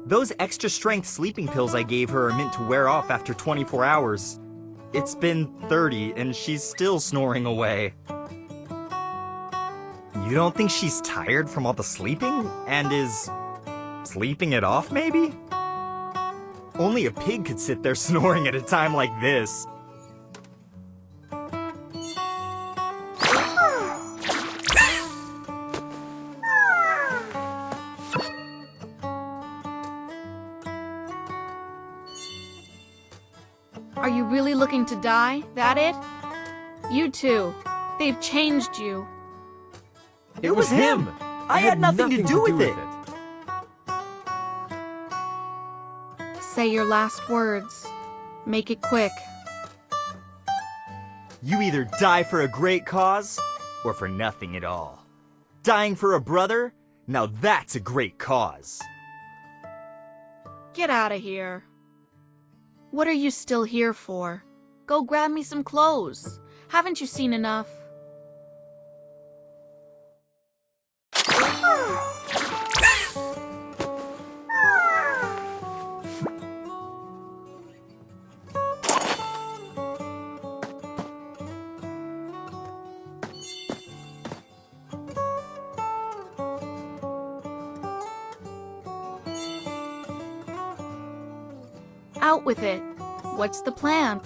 Those extra strength sleeping pills I gave her are meant to wear off after 24 hours. It's been 30 and she's still snoring away. You don't think she's tired from all the sleeping and is sleeping it off, maybe? Only a pig could sit there snoring at a time like this. Are you really looking to die? That it? You too. They've changed you. It was him! I had nothing to do with it! Say your last words. Make it quick. You either die for a great cause, or for nothing at all. Dying for a brother? Now that's a great cause. Get out of here. What are you still here for? Go grab me some clothes. Haven't you seen enough? Out with it. What's the plan?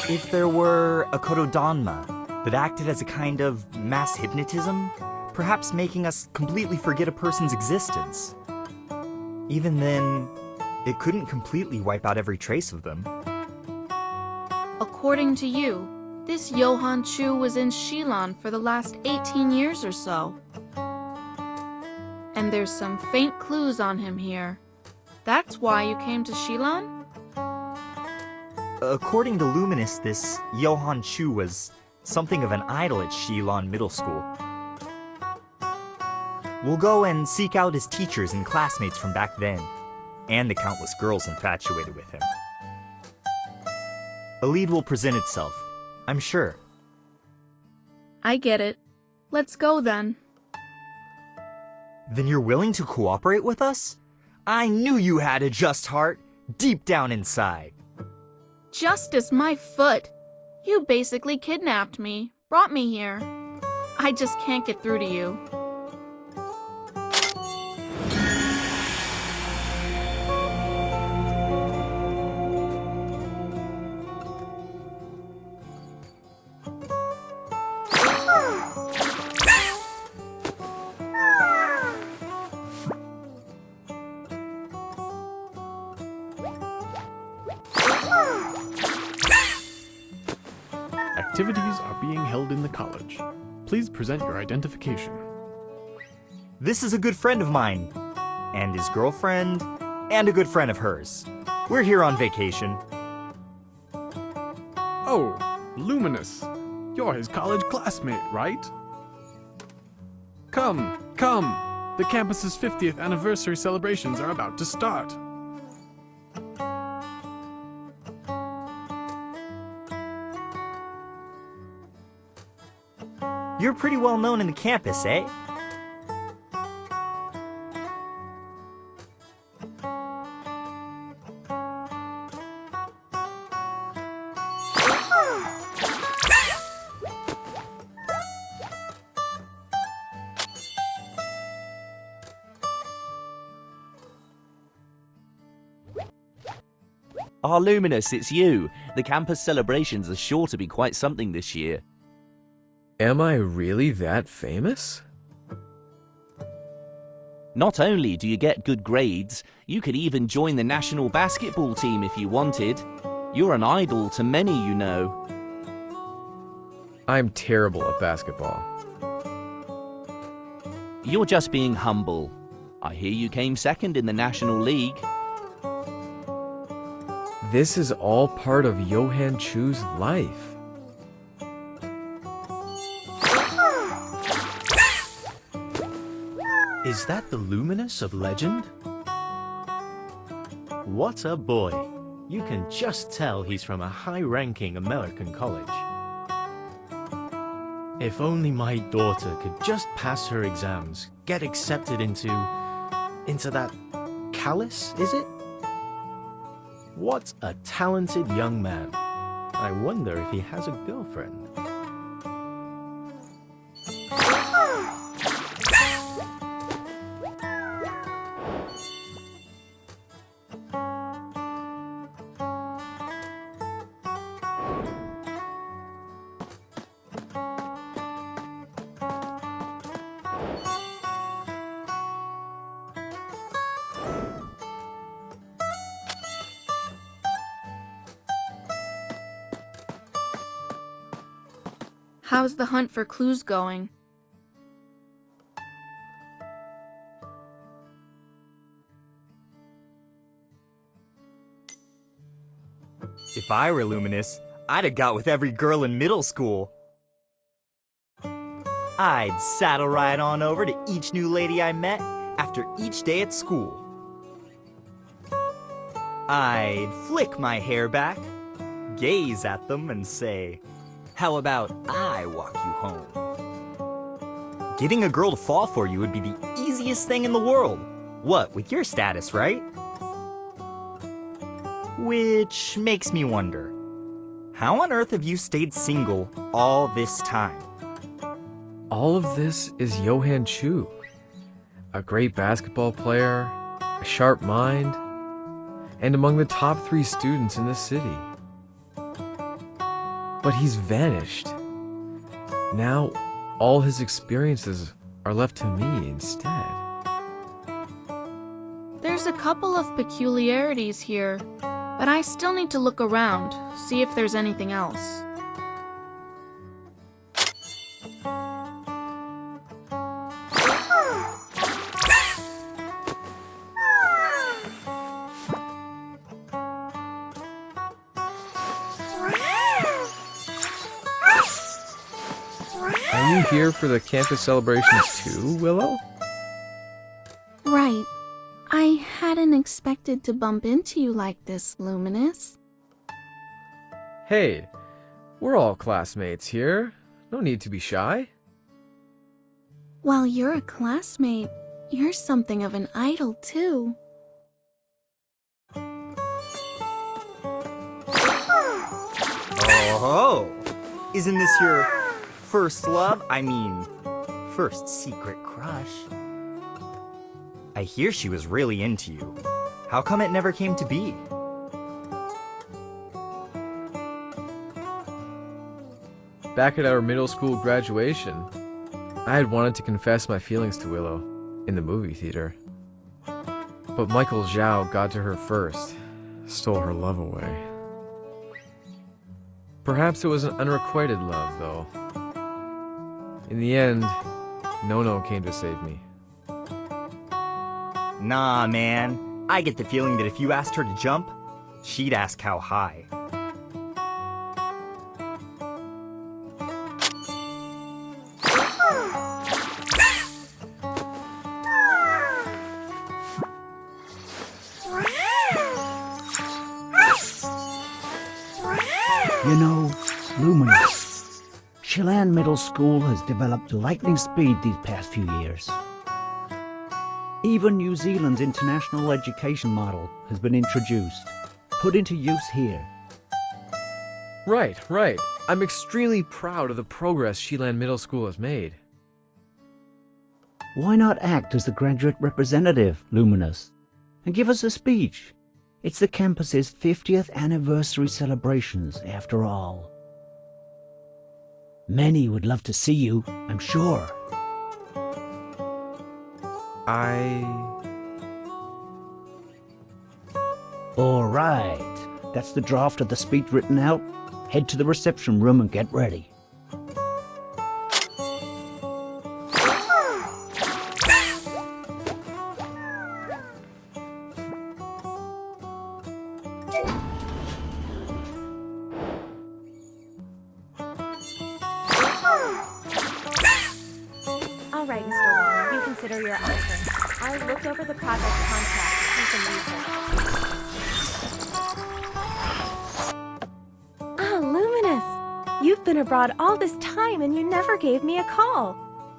If there were a korodonma that acted as a kind of mass hypnotism, perhaps making us completely forget a person's existence. Even then, it couldn't completely wipe out every trace of them. According to you, this Johann Chu was in Shilon for the last 18 years or so. And there's some faint clues on him here. That's why you came to Shilon? According to Luminous, this Johann Chu was something of an idol at Shilon Middle School. We'll go and seek out his teachers and classmates from back then, and the countless girls infatuated with him. A lead will present itself, I'm sure. I get it. Let's go then. Then you're willing to cooperate with us? I knew you had a just heart, deep down inside. Justice, my foot. You basically kidnapped me, brought me here. I just can't get through to you. Activities are being held in the college. Please present your identification. This is a good friend of mine, and his girlfriend, and a good friend of hers. We're here on vacation. Oh, Luminous. You're his college classmate, right? Come, come. The campus's 50th anniversary celebrations are about to start. You're pretty well known in the campus, eh? Ah, Luminous, it's you. The campus celebrations are sure to be quite something this year. Am I really that famous? Not only do you get good grades, you could even join the national basketball team if you wanted. You're an idol to many, you know. I'm terrible at basketball. You're just being humble. I hear you came second in the National League. This is all part of Johann Chu's life. Is that the Luminous of legend? What a boy. You can just tell he's from a high-ranking American college. If only my daughter could just pass her exams, get accepted into that Callus, is it? What a talented young man. I wonder if he has a girlfriend. How's the hunt for clues going? If I were Luminous, I'd have got with every girl in middle school. I'd saddle right on over to each new lady I met after each day at school. I'd flick my hair back, gaze at them, and say, "How about I walk you home?" Getting a girl to fall for you would be the easiest thing in the world. What, with your status, right? Which makes me wonder, how on earth have you stayed single all this time? All of this is Johan Chu. A great basketball player, a sharp mind, and among the top 3 students in the city. But he's vanished. Now, all his experiences are left to me instead. There's a couple of peculiarities here, but I still need to look around, see if there's anything else. Are you here for the campus celebrations too, Willow? Right. I hadn't expected to bump into you like this, Luminous. Hey, we're all classmates here. No need to be shy. While you're a classmate, you're something of an idol, too. Oh, isn't this your first love? I mean, first secret crush. I hear she was really into you. How come it never came to be? Back at our middle school graduation, I had wanted to confess my feelings to Willow in the movie theater. But Michael Zhao got to her first, stole her love away. Perhaps it was an unrequited love, though. In the end, No came to save me. Nah, man. I get the feeling that if you asked her to jump, she'd ask how high. You know, Luminous, Chilan Middle School has developed lightning speed these past few years. Even New Zealand's international education model has been introduced, put into use here. Right. I'm extremely proud of the progress Shilan Middle School has made. Why not act as the graduate representative, Luminous, and give us a speech? It's the campus's 50th anniversary celebrations, after all. Many would love to see you, I'm sure. All right. That's the draft of the speech written out. Head to the reception room and get ready. All right, Mr. Wong, you consider your answer. I looked over the project contract. Do some research. You've been abroad all this time and you never gave me a call.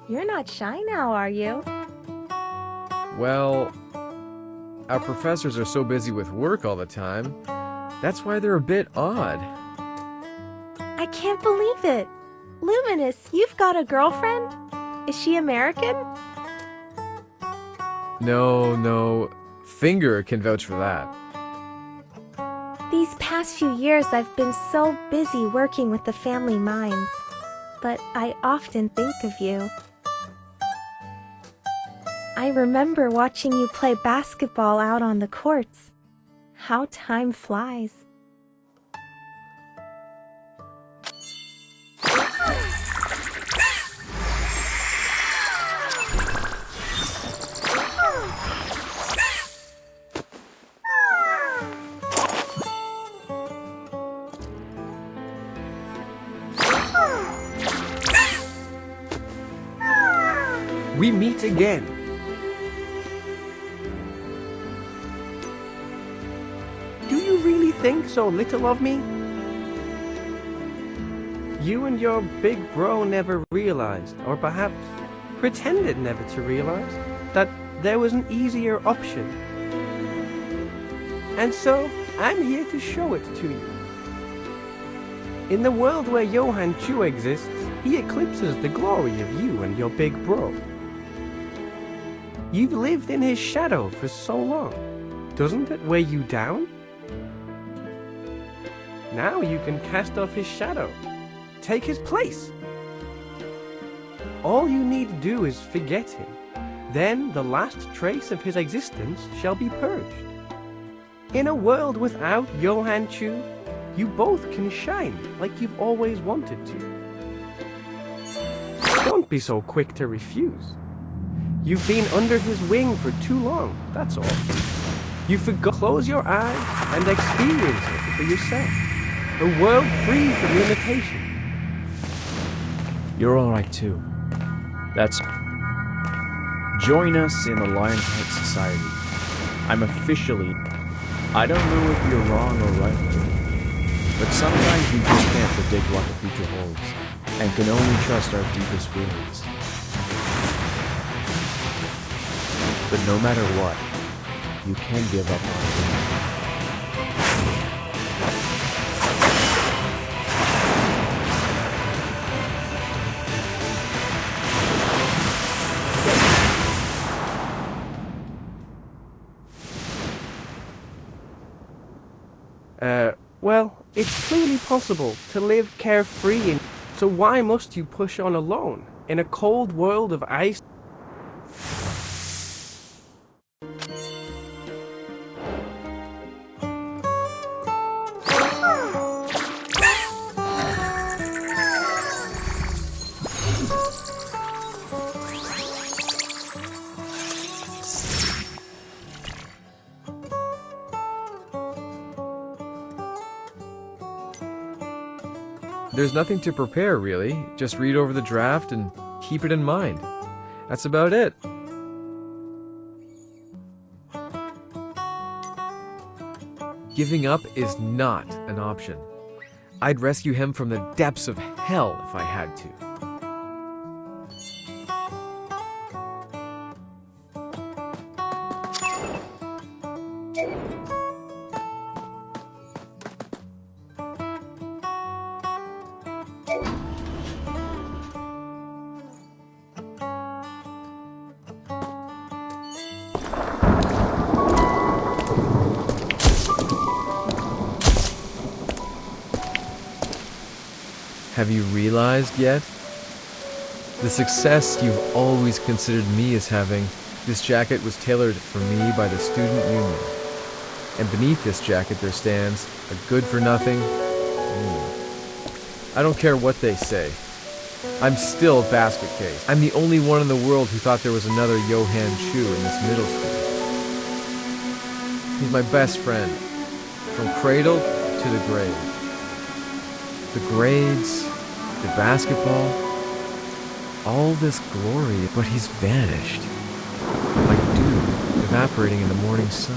You're not shy now, are you? Well, our professors are so busy with work all the time. That's why they're a bit odd. I can't believe it. Luminous, you've got a girlfriend? Is she American? No. Finger can vouch for that. These past few years I've been so busy working with the family mines. But I often think of you. I remember watching you play basketball out on the courts. How time flies. We meet again. Do you really think so little of me? You and your big bro never realized, or perhaps pretended never to realize, that there was an easier option. And so, I'm here to show it to you. In the world where Johann Chu exists, he eclipses the glory of you and your big bro. You've lived in his shadow for so long. Doesn't it weigh you down? Now you can cast off his shadow. Take his place. All you need to do is forget him. Then the last trace of his existence shall be purged. In a world without Johann Chu, you both can shine like you've always wanted to. Don't be so quick to refuse. You've been under his wing for too long, that's all. You forgot. Close your eyes and experience it for yourself. A world free from limitation. You're alright too. That's... Join us in the Lionheart Society. I'm officially... I don't know if you're wrong or right, but sometimes we just can't predict what the future holds, and can only trust our deepest feelings. But no matter what, you can't give up on Well, it's clearly possible to live carefree, so why must you push on alone in a cold world of ice? There's nothing to prepare, really. Just read over the draft and keep it in mind. That's about it. Giving up is not an option. I'd rescue him from the depths of hell if I had to. Have you realized yet? The success you've always considered me as having, this jacket was tailored for me by the student union. And beneath this jacket there stands a good-for-nothing me. I don't care what they say. I'm still a basket case. I'm the only one in the world who thought there was another Johann Chu in this middle school. He's my best friend, from cradle to the grave. The grades, the basketball, all this glory, but he's vanished. Like dew evaporating in the morning sun.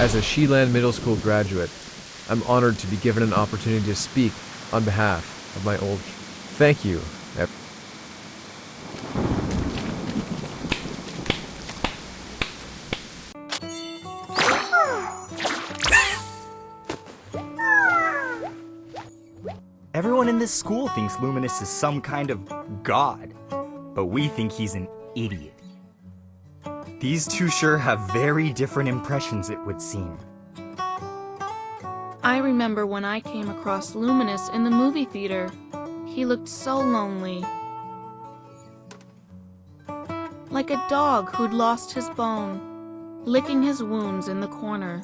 As a Shilan Middle School graduate, I'm honored to be given an opportunity to speak On behalf of my old... Thank you. Everyone in this school thinks Luminous is some kind of god, but we think he's an idiot. These two sure have very different impressions, it would seem. I remember when I came across Luminous in the movie theater. He looked so lonely. Like a dog who'd lost his bone, licking his wounds in the corner.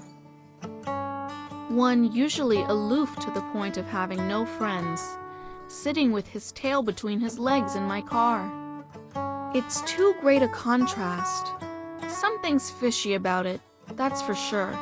One usually aloof to the point of having no friends, sitting with his tail between his legs in my car. It's too great a contrast. Something's fishy about it, that's for sure.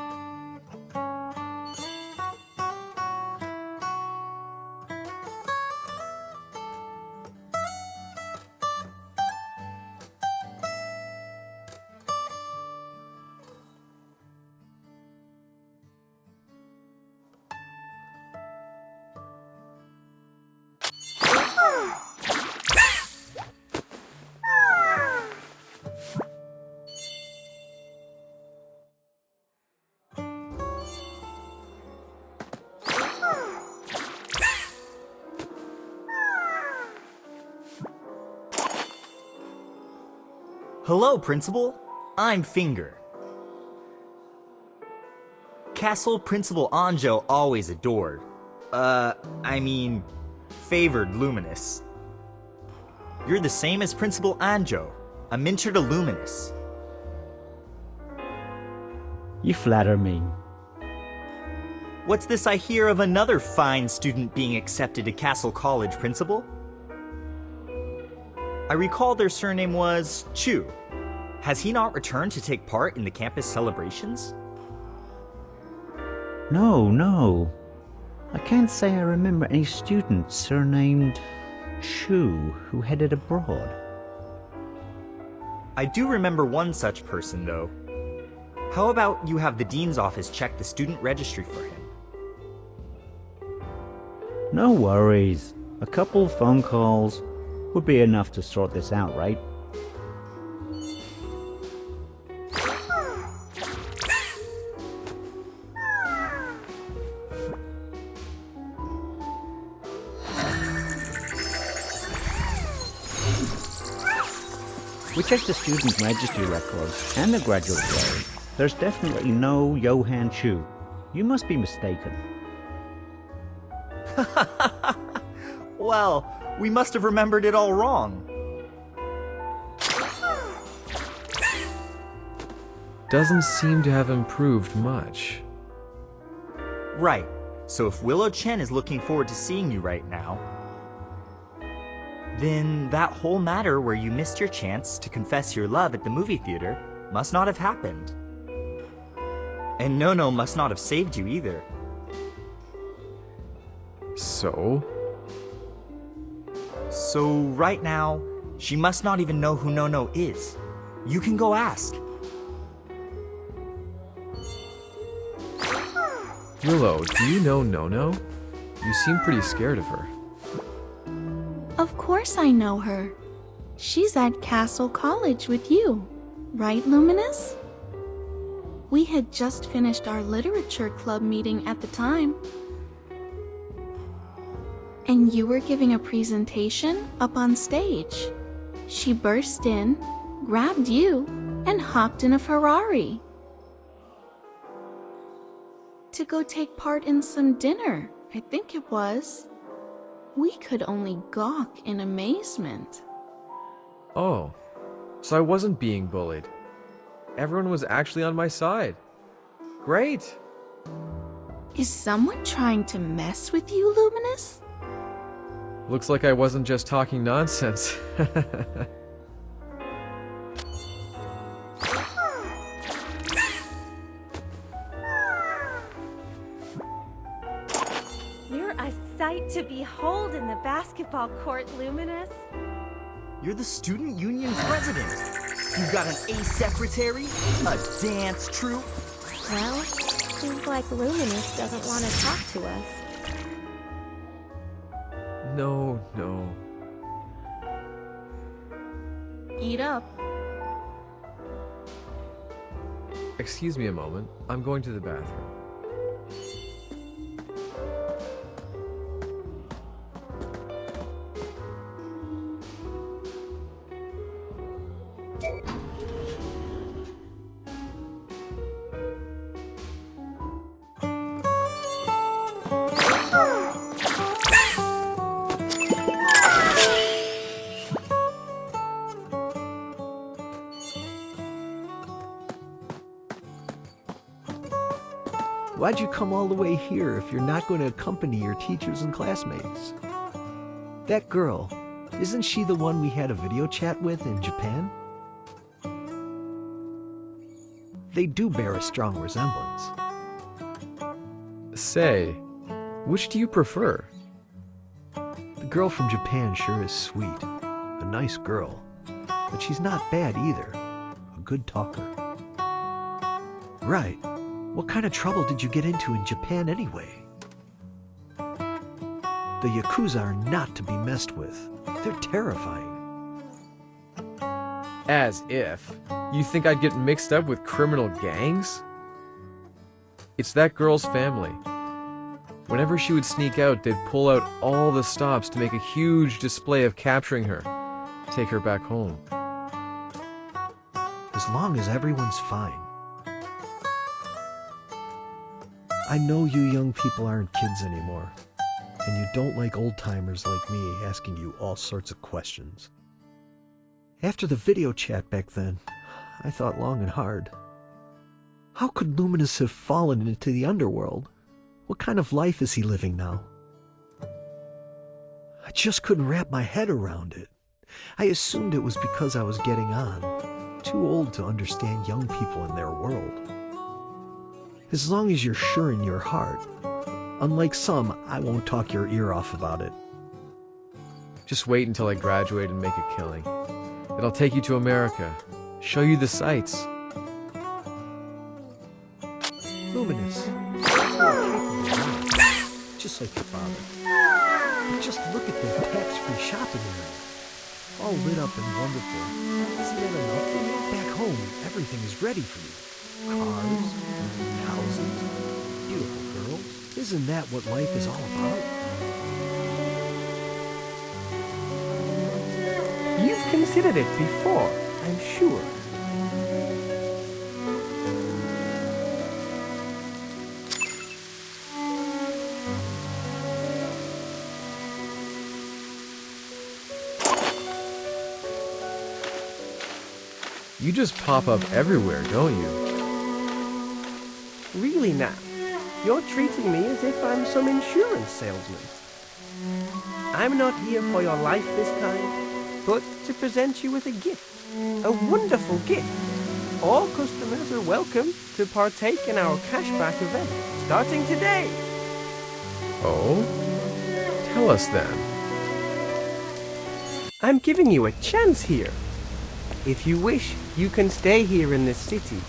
Hello, Principal. I'm Finger. Castle Principal Anjo always adored. Favored Luminous. You're the same as Principal Anjo, a mentor to Luminous. You flatter me. What's this I hear of another fine student being accepted to Castle College, Principal? I recall their surname was Chu. Has he not returned to take part in the campus celebrations? No. I can't say I remember any student surnamed Chu who headed abroad. I do remember one such person, though. How about you have the dean's office check the student registry for him? No worries. A couple phone calls would be enough to sort this out, right? We checked the student registry records and the graduate roll. There's definitely no Johan Chu. You must be mistaken. Well, we must have remembered it all wrong. Doesn't seem to have improved much. Right. So if Willow Chen is looking forward to seeing you right now, then that whole matter where you missed your chance to confess your love at the movie theater must not have happened. And Nono must not have saved you either. So right now, she must not even know who Nono is. You can go ask. Willow, do you know Nono? You seem pretty scared of her. Of course I know her. She's at Castle College with you, right, Luminous? We had just finished our literature club meeting at the time. And you were giving a presentation up on stage. She burst in, grabbed you, and hopped in a Ferrari to go take part in some dinner, I think it was. We could only gawk in amazement. Oh, so I wasn't being bullied. Everyone was actually on my side. Great! Is someone trying to mess with you, Luminous? Looks like I wasn't just talking nonsense. You're a sight to behold in the basketball court, Luminous. You're the student union president. You've got an A secretary, a dance troupe. Well, seems like Luminous doesn't want to talk to us. No, no. Eat up. Excuse me a moment. I'm going to the bathroom. Why'd you come all the way here if you're not going to accompany your teachers and classmates? That girl, isn't she the one we had a video chat with in Japan? They do bear a strong resemblance. Say, which do you prefer? The girl from Japan sure is sweet. A nice girl. But she's not bad either. A good talker. Right. What kind of trouble did you get into in Japan anyway? The Yakuza are not to be messed with. They're terrifying. As if. You think I'd get mixed up with criminal gangs? It's that girl's family. Whenever she would sneak out, they'd pull out all the stops to make a huge display of capturing her. Take her back home. As long as everyone's fine. I know you young people aren't kids anymore, and you don't like old-timers like me asking you all sorts of questions. After the video chat back then, I thought long and hard. How could Luminous have fallen into the underworld? What kind of life is he living now? I just couldn't wrap my head around it. I assumed it was because I was getting on, too old to understand young people in their world. As long as you're sure in your heart. Unlike some, I won't talk your ear off about it. Just wait until I graduate and make a killing. Then I'll take you to America, show you the sights. Luminous. Just like your father. But just look at the tax-free shopping area. All lit up and wonderful. Isn't that enough for you? Back home, everything is ready for you. Cars, houses, beautiful girls. Isn't that what life is all about? You've considered it before, I'm sure. You just pop up everywhere, don't you? Really now? You're treating me as if I'm some insurance salesman. I'm not here for your life this time, but to present you with a gift. A wonderful gift. All customers are welcome to partake in our cashback event, starting today. Oh? Tell us then. I'm giving you a chance here. If you wish, you can stay here in this city.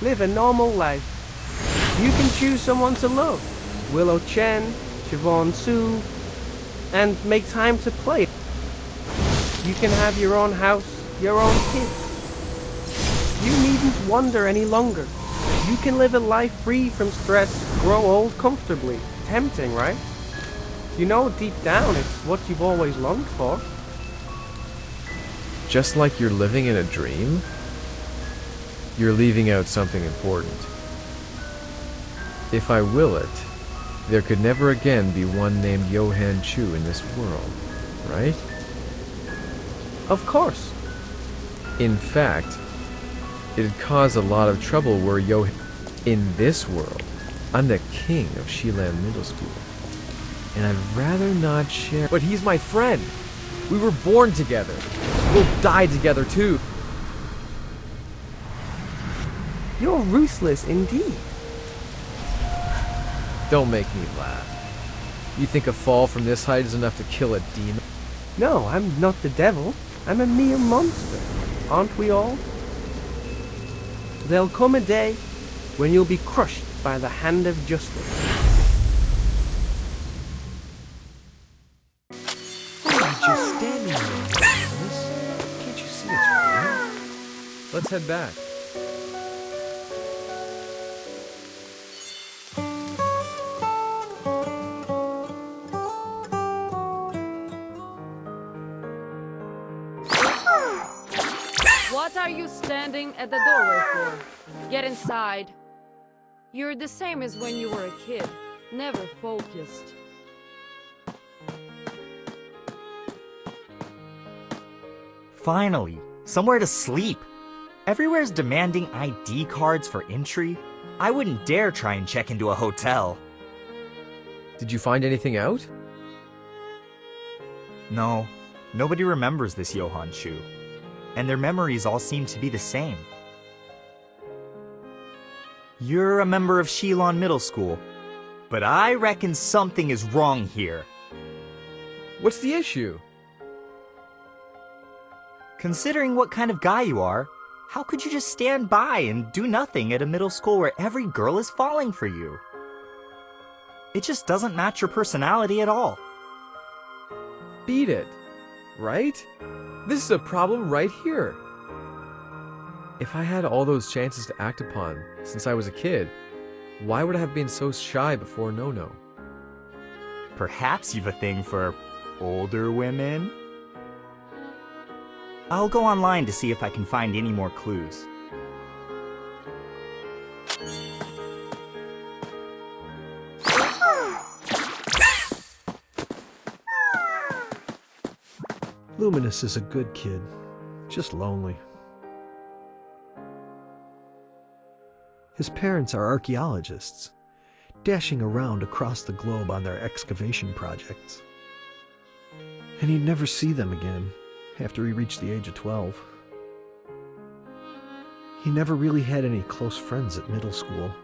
Live a normal life. You can choose someone to love. Willow Chen, Siobhan Su, and make time to play. You can have your own house, your own kids. You needn't wander any longer. You can live a life free from stress, grow old comfortably. Tempting, right? You know deep down it's what you've always longed for. Just like you're living in a dream? You're leaving out something important. If I will it, there could never again be one named Johan Chu in this world, right? Of course. In fact, it'd cause a lot of trouble were Johan in this world. I'm the king of Shilan Middle School. And I'd rather not share. But he's my friend. We were born together. We'll die together too. You're ruthless indeed. Don't make me laugh. You think a fall from this height is enough to kill a demon? No, I'm not the devil. I'm a mere monster. Aren't we all? There'll come a day when you'll be crushed by the hand of justice. Let's head back. What are you standing at the doorway for? Get inside. You're the same as when you were a kid, never focused. Finally, somewhere to sleep. Everywhere's demanding ID cards for entry. I wouldn't dare try and check into a hotel. Did you find anything out? No, nobody remembers this Johann Schuh. And their memories all seem to be the same. You're a member of Shilon Middle School, but I reckon something is wrong here. What's the issue? Considering what kind of guy you are, how could you just stand by and do nothing at a middle school where every girl is falling for you? It just doesn't match your personality at all. Beat it, right? This is a problem right here. If I had all those chances to act upon since I was a kid, why would I have been so shy before No-No? Perhaps you've a thing for older women? I'll go online to see if I can find any more clues. Luminous is a good kid, just lonely. His parents are archaeologists, dashing around across the globe on their excavation projects. And he'd never see them again after he reached the age of 12. He never really had any close friends at middle school.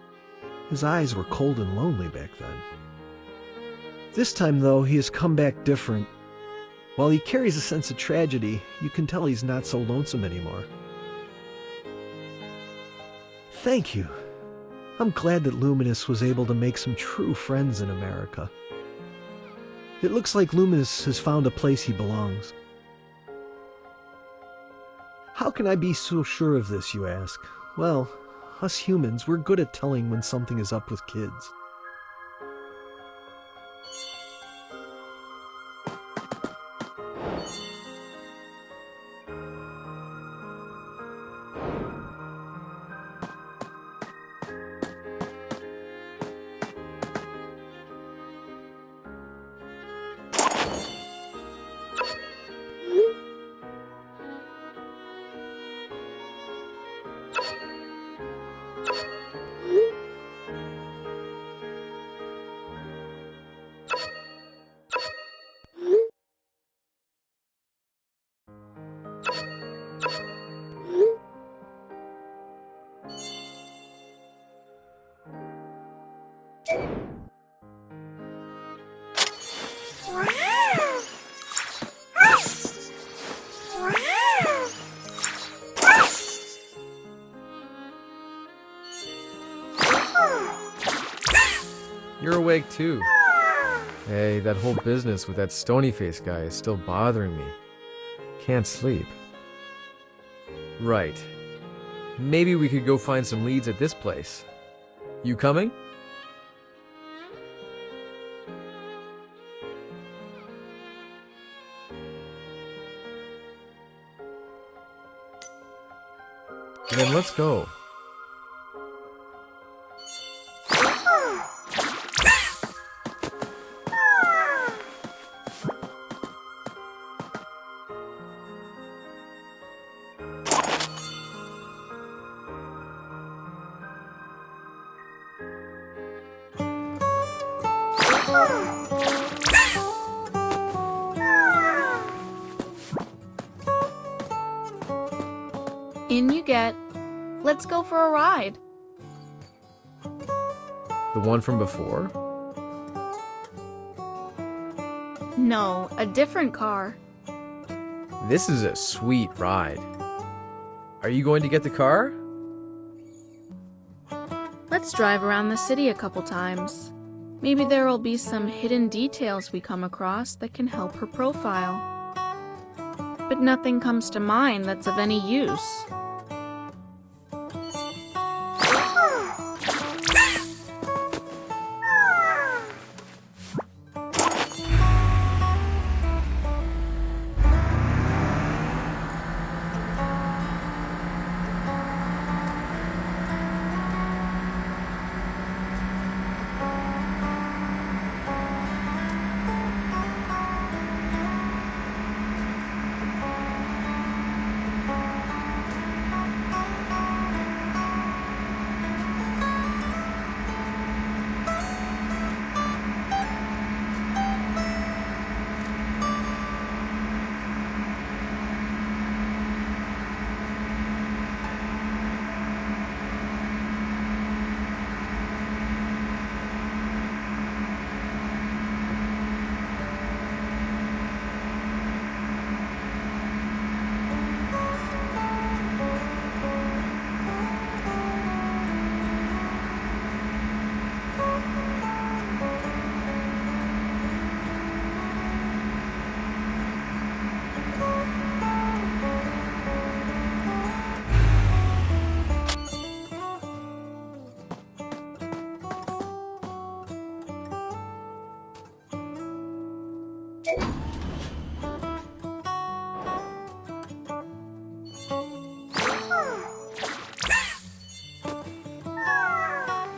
His eyes were cold and lonely back then. This time, though, he has come back different. While he carries a sense of tragedy, you can tell he's not so lonesome anymore. Thank you. I'm glad that Luminous was able to make some true friends in America. It looks like Luminous has found a place he belongs. How can I be so sure of this, you ask? Well, us humans, we're good at telling when something is up with kids. You're awake too. Hey, that whole business with that stony-faced guy is still bothering me. Can't sleep. Right. Maybe we could go find some leads at this place. You coming? Then let's go. In you get. Let's go for a ride. The one from before? No, a different car. This is a sweet ride. Are you going to get the car? Let's drive around the city a couple times. Maybe there will be some hidden details we come across that can help her profile. But nothing comes to mind that's of any use.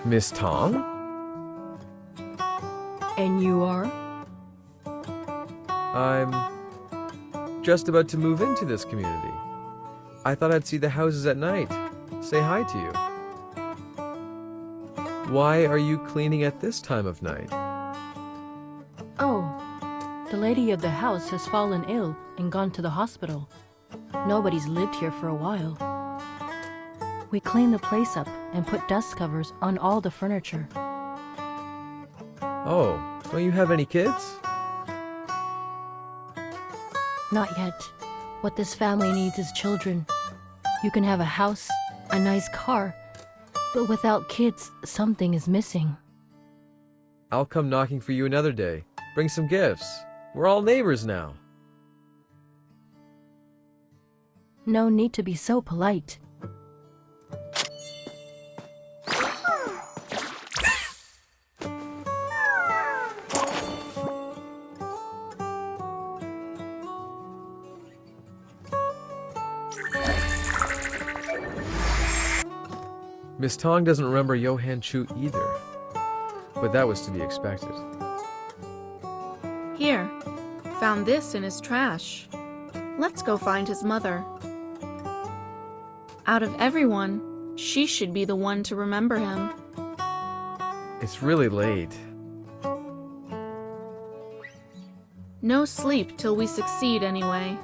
Miss Tong? And you are? I'm just about to move into this community. I thought I'd see the houses at night. Say hi to you. Why are you cleaning at this time of night? Oh, the lady of the house has fallen ill and gone to the hospital. Nobody's lived here for a while. We clean the place up and put dust covers on all the furniture. Oh, don't you have any kids? Not yet. What this family needs is children. You can have a house, a nice car, but without kids, something is missing. I'll come knocking for you another day. Bring some gifts. We're all neighbors now. No need to be so polite. Miss Tong doesn't remember Johann Chu either, but that was to be expected. Here, found this in his trash. Let's go find his mother. Out of everyone, she should be the one to remember him. It's really late. No sleep till we succeed anyway.